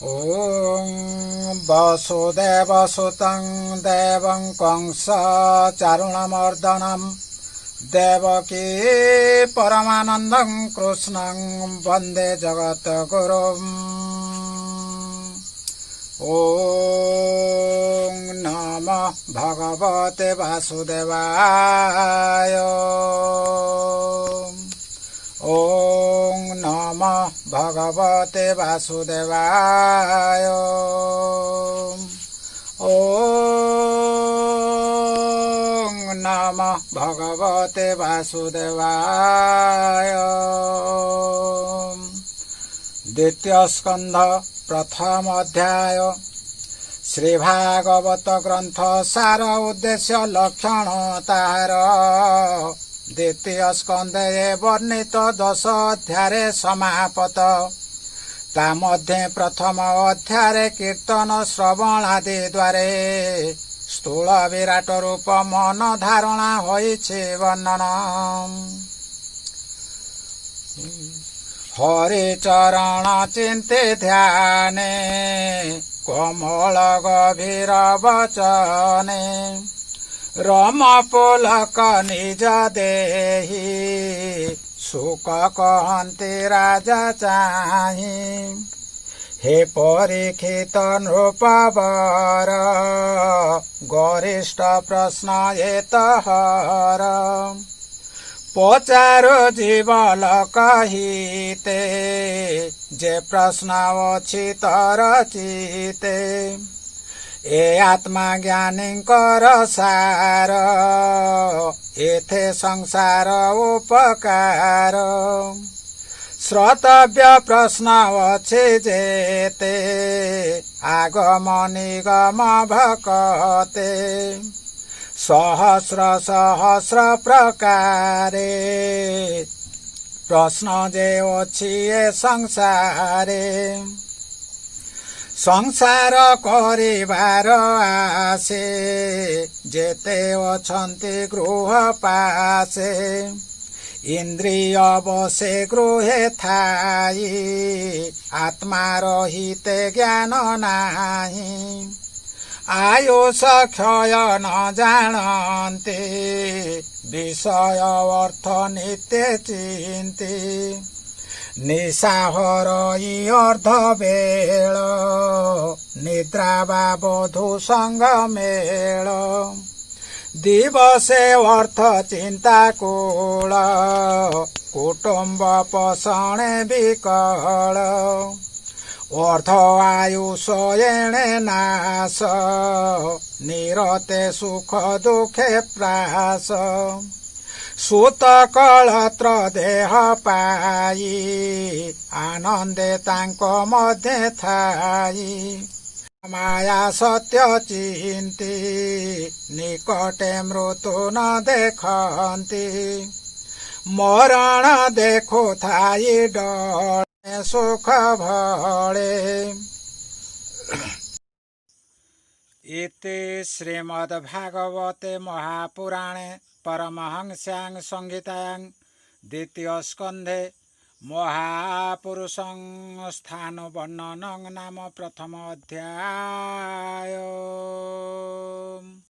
ॐ वसुदेवसुतं देवं कंसचारुणमर्दनं देवकी परमानन्दं कृष्णं वन्दे जगद्गुरुम्। ॐ नमः भगवते वासुदेवाय। ॐ नमः भगवते वासुदेवाय। ॐ नमः भगवते वासुदेवाय। द्वितीय स्कंध प्रथम अध्याय। श्री भागवत ग्रंथ सार उद्देश्य लक्षण तार द्वितीय स्कंदे वर्णित 10 अध्याय समापत। ता मध्ये प्रथम अध्याय कीर्तन श्रवण आदि द्वारे स्थूल विराट रूप मन धारणा होइछे वर्णन। हरि चरण चिंते ध्याने कोमल गभीर वचने रम पुलक निज देहि सुख कहन्ति राजा चाहि। हे परीक्षित नृपवर गरिष्ठ प्रश्न एतहर पचारो जीवल कहिते जे प्रश्न अछि तर चिते। ए आत्मा ज्ञानीकर सार एथे संसार उपकार। श्रोतव्य प्रश्न अछि जेते आगम निगम भकते। सहस्र सहस्र प्रकारे प्रश्न जे अछि ए संसारे। संसार करिबार आसे जेते अछन्ति गृह पासे। इंद्रिय बसे गृहे थाई आत्मा रहिते ज्ञान नाही। आयुष क्षय न जानन्ति विषय अर्थ नित्य चिन्ति। निशाहर अर्ध बेल निद्रा वा बधु संग मेल। दिवसे अर्थ चिंता कूल कुटुंब पोषणे विकल। अर्ध आयुष एणे नाश निरते सुख दुखे प्रास। सुत कलत्र देह पाई आनंदे तांको मध्ये थाई। माया सत्य चिंती निकटे मृत्यु न देखंती। मरण देखो थाई डरे सुख भळे। इति श्रीमद्भागवते महापुराणे परमहंस्यां संहितायां द्वितीय स्कंधे महापुरुषं स्थान वर्णनं नाम प्रथम अध्याय।